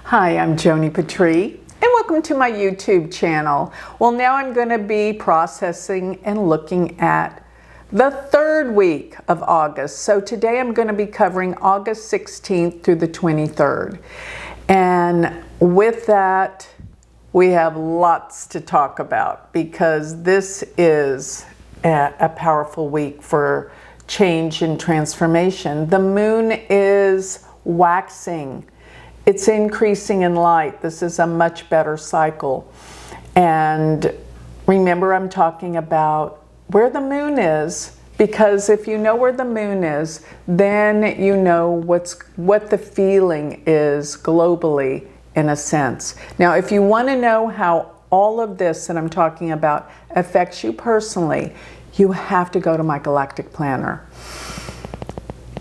Hi, I'm Joni Patry, and welcome to my YouTube channel. Well, now I'm going to be processing and looking at the third week of August. So today I'm going to be covering August 16th through the 23rd. And with that, we have lots to talk about because this is a powerful week for change and transformation. The moon is waxing. It's increasing in light. This is a much better cycle. And remember, I'm talking about where the moon is, because if you know where the moon is, then you know what the feeling is globally, in a sense. Now, if you want to know how all of this that I'm talking about affects you personally, you have to go to my Galactic Planner.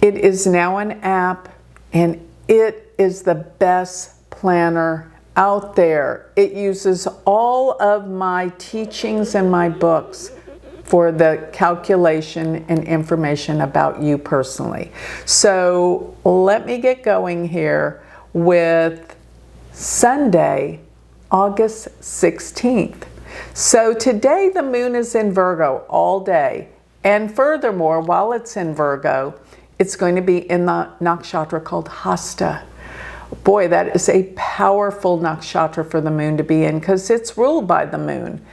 It is now an app, and it is the best planner out there. It uses all of my teachings and my books for the calculation and information about you personally. So let me get going here with Sunday, August 16th. So today the moon is in Virgo all day. And furthermore, while it's in Virgo, it's going to be in the nakshatra called Hasta. Boy, that is a powerful nakshatra for the moon to be in because it's ruled by the moon.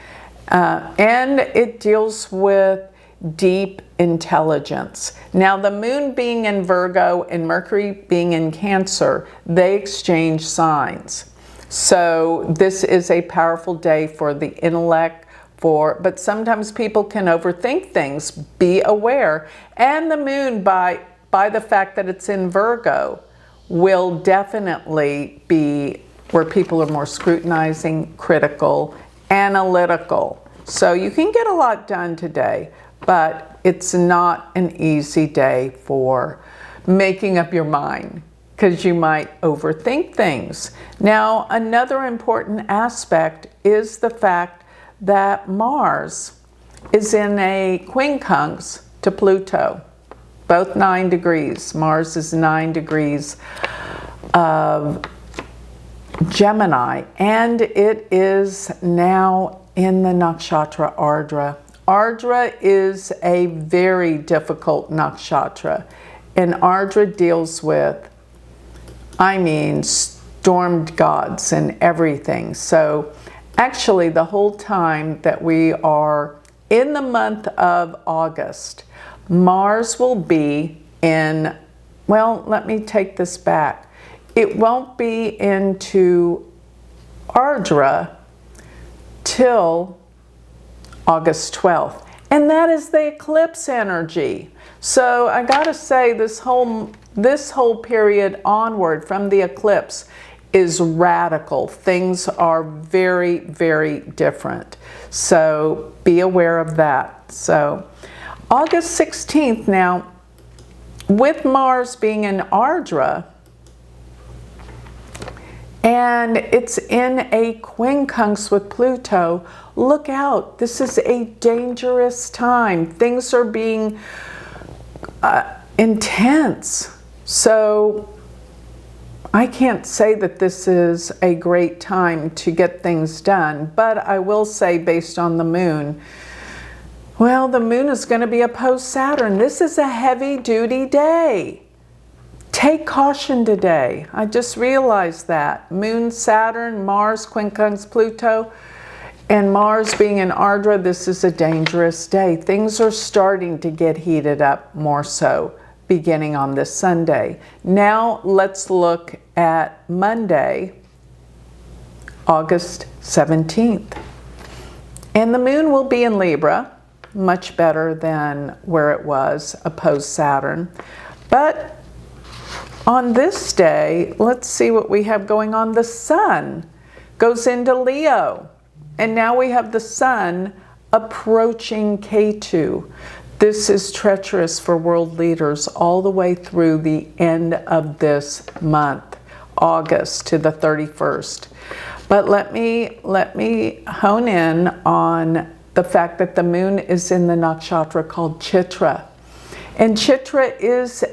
And it deals with deep intelligence. Now, the moon being in Virgo and Mercury being in Cancer, they exchange signs. So this is a powerful day for the intellect, but sometimes people can overthink things. Be aware. And the moon, by the fact that it's in Virgo, will definitely be where people are more scrutinizing, critical, analytical. So you can get a lot done today, but it's not an easy day for making up your mind because you might overthink things. Now, another important aspect is the fact that Mars is in a quincunx to Pluto. Both 9 degrees. Mars is 9 degrees of Gemini, and it is now in the nakshatra Ardra. Ardra is a very difficult nakshatra, and Ardra deals with, stormed gods and everything. So actually, the whole time that we are in the month of August, Mars will be in, well, let me take this back. It won't be into Ardra till August 12th. And that is the eclipse energy. So I gotta say, this whole period onward from the eclipse is radical. Things are very, very different. So be aware of that. So August 16th now, with Mars being in Ardra, and it's in a quincunx with Pluto, look out. This is a dangerous time. Things are being intense. So I can't say that this is a great time to get things done, but I will say, based on the moon, well, the moon is going to be opposed Saturn. This is a heavy-duty day. Take caution today. I just realized that. Moon, Saturn, Mars, quincunx, Pluto, and Mars being in Ardra, this is a dangerous day. Things are starting to get heated up more so, beginning on this Sunday. Now let's look at Monday, August 17th. And the moon will be in Libra. Much better than where it was, opposed Saturn. But on this day, let's see what we have going on. The sun goes into Leo. And now we have the sun approaching Ketu. This is treacherous for world leaders all the way through the end of this month, August to the 31st. But let me hone in on the fact that the moon is in the nakshatra called Chitra. And Chitra is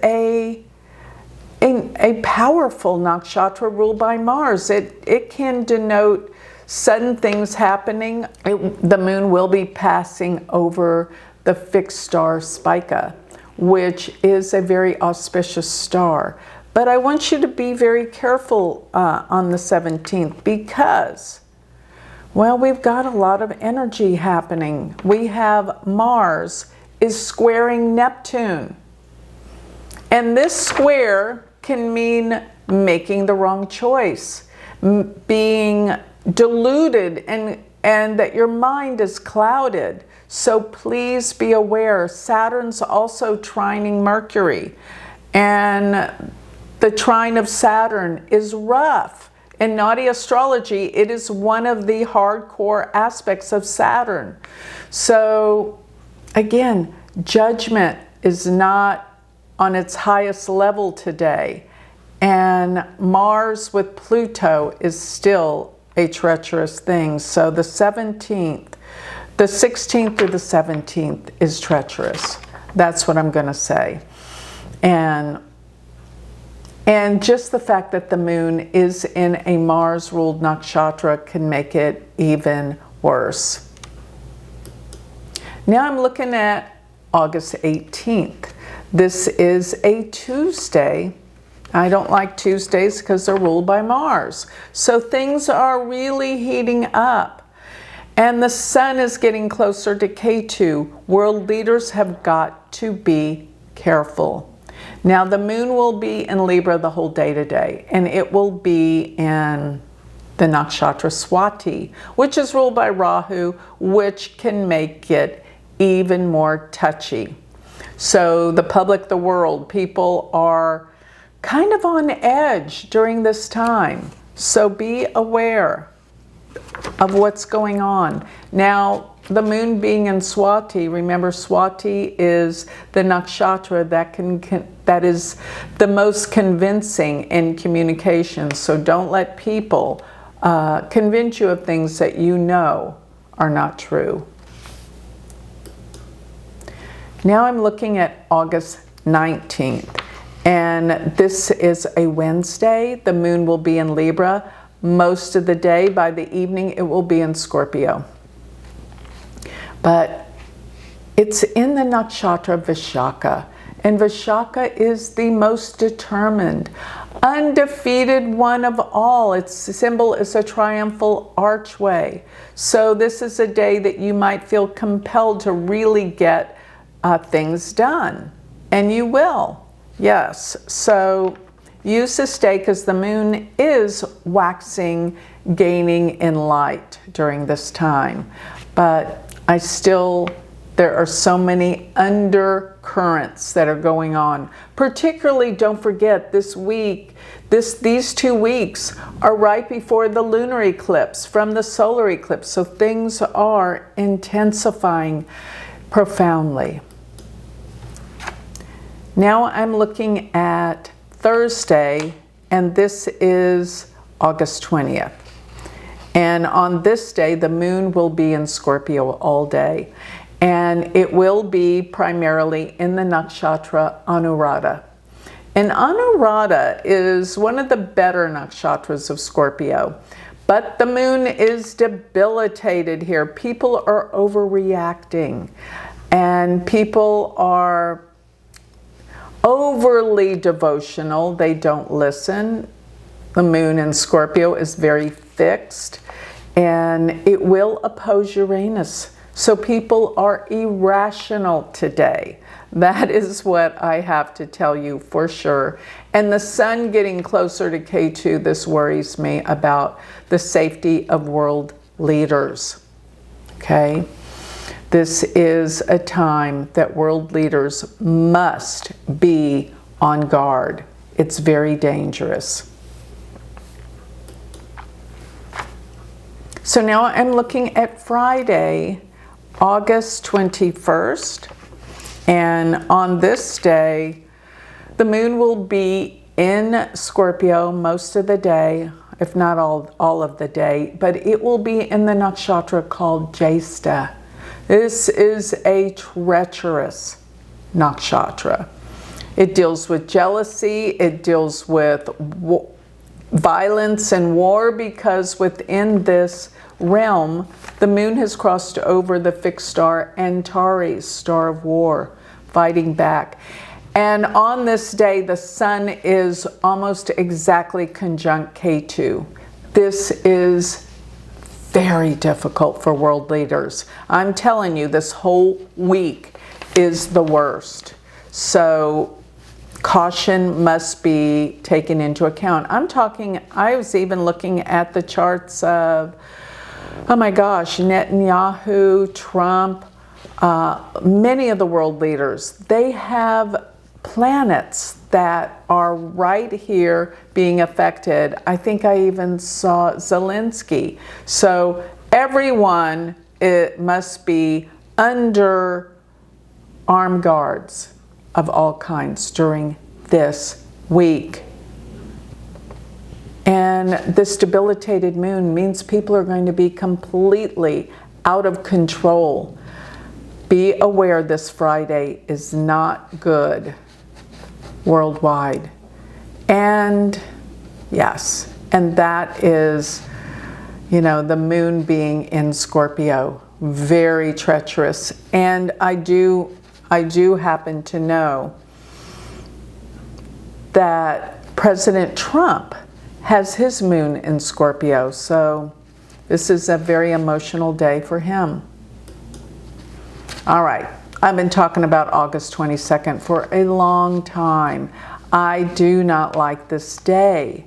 a powerful nakshatra ruled by Mars. It can denote sudden things happening. The moon will be passing over the fixed star Spica, which is a very auspicious star. But I want you to be very careful on the 17th because, well, we've got a lot of energy happening. We have Mars is squaring Neptune. And this square can mean making the wrong choice, being deluded, and that your mind is clouded. So please be aware. Saturn's also trining Mercury. And the trine of Saturn is rough. In naughty astrology, it is one of the hardcore aspects of Saturn. So again, judgment is not on its highest level today. And Mars with Pluto is still a treacherous thing. So the 17th, the 16th through the 17th is treacherous. That's what I'm going to say. And just the fact that the moon is in a Mars-ruled nakshatra can make it even worse. Now I'm looking at August 18th. This is a Tuesday. I don't like Tuesdays because they're ruled by Mars. So things are really heating up. And the sun is getting closer to Ketu. World leaders have got to be careful. Now the moon will be in Libra the whole day today, and it will be in the nakshatra Swati, which is ruled by Rahu, which can make it even more touchy. So the public, the world, people are kind of on edge during this time. So be aware of what's going on. Now, the moon being in Swati, remember Swati is the nakshatra that is the most convincing in communication. So don't let people convince you of things that you know are not true. Now I'm looking at August 19th, and this is a Wednesday. The moon will be in Libra most of the day. By the evening, it will be in Scorpio. But it's in the nakshatra Vishaka, and Vishaka is the most determined, undefeated one of all. Its symbol is a triumphal archway. So this is a day that you might feel compelled to really get things done, and you will. Yes, so use this day because the moon is waxing, gaining in light during this time. But there are so many undercurrents that are going on. Particularly, don't forget, this week, these 2 weeks are right before the lunar eclipse from the solar eclipse. So things are intensifying profoundly. Now I'm looking at Thursday, and this is August 20th. And on this day, the moon will be in Scorpio all day. And it will be primarily in the nakshatra Anuradha. And Anuradha is one of the better nakshatras of Scorpio. But the moon is debilitated here. People are overreacting. And people are overly devotional. They don't listen. The moon in Scorpio is very fixed, and it will oppose Uranus. So people are irrational today. That is what I have to tell you for sure. And the sun getting closer to Ketu, this worries me about the safety of world leaders. Okay? This is a time that world leaders must be on guard. It's very dangerous. So now I'm looking at Friday, August 21st. And on this day, the moon will be in Scorpio most of the day, if not all of the day, but it will be in the nakshatra called Jyesta. This is a treacherous nakshatra. It deals with jealousy. It deals with violence and war, because within this realm, the moon has crossed over the fixed star Antares, star of war, fighting back. And on this day, the sun is almost exactly conjunct Ketu. This is very difficult for world leaders. I'm telling you, this whole week is the worst. So caution must be taken into account. I was even looking at the charts of, oh my gosh, Netanyahu, Trump, many of the world leaders. They have planets that are right here being affected. I think I even saw Zelensky. So everyone, it must be under armed guards of all kinds during this week. And this debilitated moon means people are going to be completely out of control. Be aware this Friday is not good worldwide. And yes, and that is, you know, the moon being in Scorpio, very treacherous. And I do happen to know that President Trump has his moon in Scorpio, so this is a very emotional day for him. All right, I've been talking about August 22nd for a long time. I do not like this day.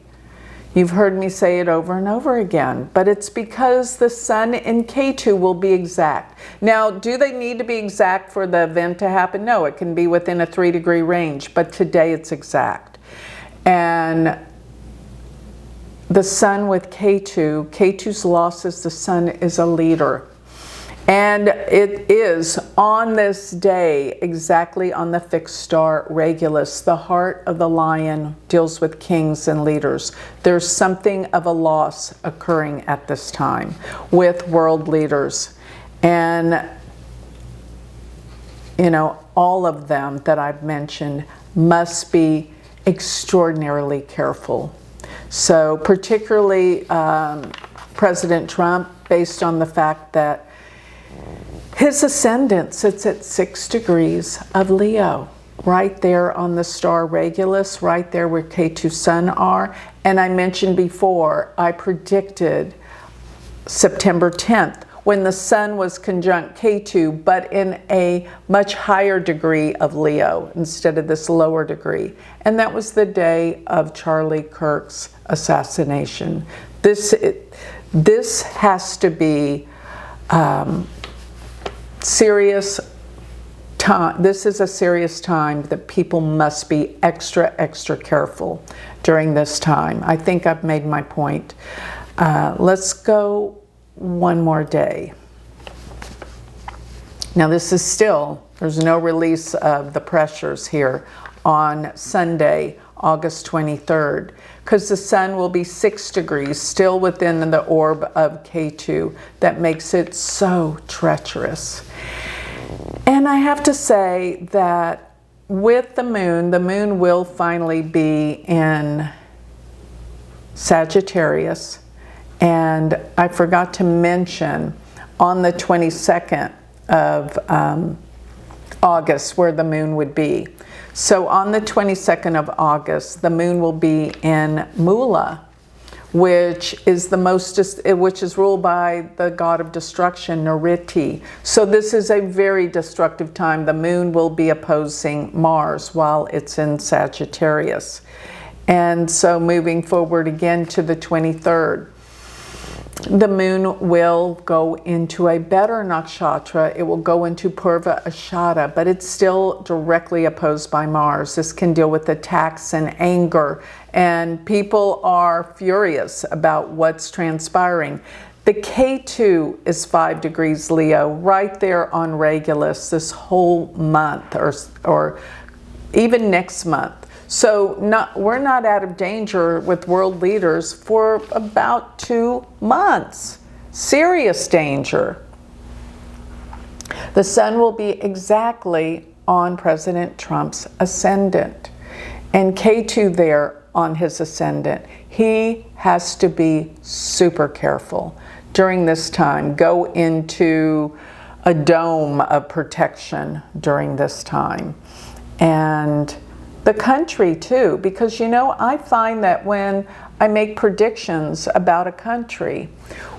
You've heard me say it over and over again, but it's because the sun in Ketu will be exact. Now, do they need to be exact for the event to happen? No, it can be within a 3-degree range, but today it's exact. And the sun with Ketu, Ketu's losses, the sun is a leader. And it is on this day, exactly on the fixed star Regulus. The heart of the lion deals with kings and leaders. There's something of a loss occurring at this time with world leaders. And, you know, all of them that I've mentioned must be extraordinarily careful. So particularly President Trump, based on the fact that his ascendant sits at 6 degrees of Leo, right there on the star Regulus, right there where Ketu Sun are. And I mentioned before, I predicted September 10th, when the sun was conjunct Ketu, but in a much higher degree of Leo instead of this lower degree. And that was the day of Charlie Kirk's assassination. This has to be serious time. This is a serious time that people must be extra careful during this time. I think I've made my point. Let's go one more day. Now this is still, there's no release of the pressures here on Sunday, August 23rd, because the sun will be 6 degrees still within the orb of Ketu. That makes it so treacherous. And I have to say that with the moon will finally be in Sagittarius. And I forgot to mention on the 22nd of August where the moon would be. So on the 22nd of August, the moon will be in Mula, which is ruled by the god of destruction, Niriti. So this is a very destructive time. The moon will be opposing Mars while it's in Sagittarius. And so moving forward again to the 23rd, the moon will go into a better nakshatra. It will go into Purva Ashada, but it's still directly opposed by Mars. This can deal with attacks and anger, and people are furious about what's transpiring. The Ketu is 5 degrees Leo, right there on Regulus this whole month, or even next month. So we're not out of danger with world leaders for about 2 months. Serious danger. The sun will be exactly on President Trump's ascendant. And Ketu there on his ascendant. He has to be super careful during this time. Go into a dome of protection during this time. And the country too, because I find that when I make predictions about a country,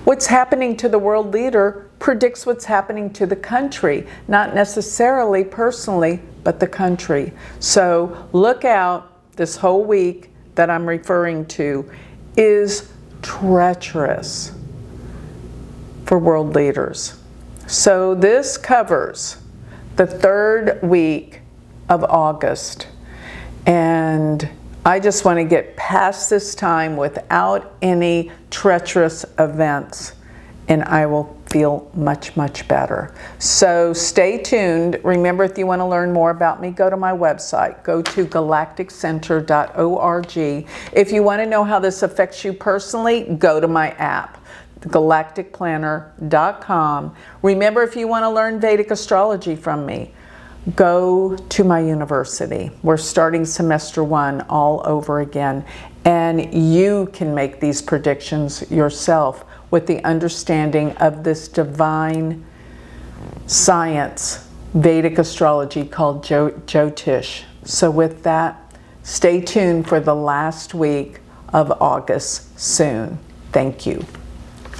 what's happening to the world leader predicts what's happening to the country, not necessarily personally, but the country. So look out, this whole week that I'm referring to is treacherous for world leaders. So this covers the third week of August. And I just want to get past this time without any treacherous events, and I will feel much, much better. So stay tuned. Remember, if you want to learn more about me, go to my website. Go to galacticcenter.org. If you want to know how this affects you personally, go to my app, galacticplanner.com. Remember, if you want to learn Vedic astrology from me, go to my university. We're starting semester 1 all over again, and you can make these predictions yourself with the understanding of this divine science, Vedic astrology called Jyotish. So with that, stay tuned for the last week of August soon. Thank you.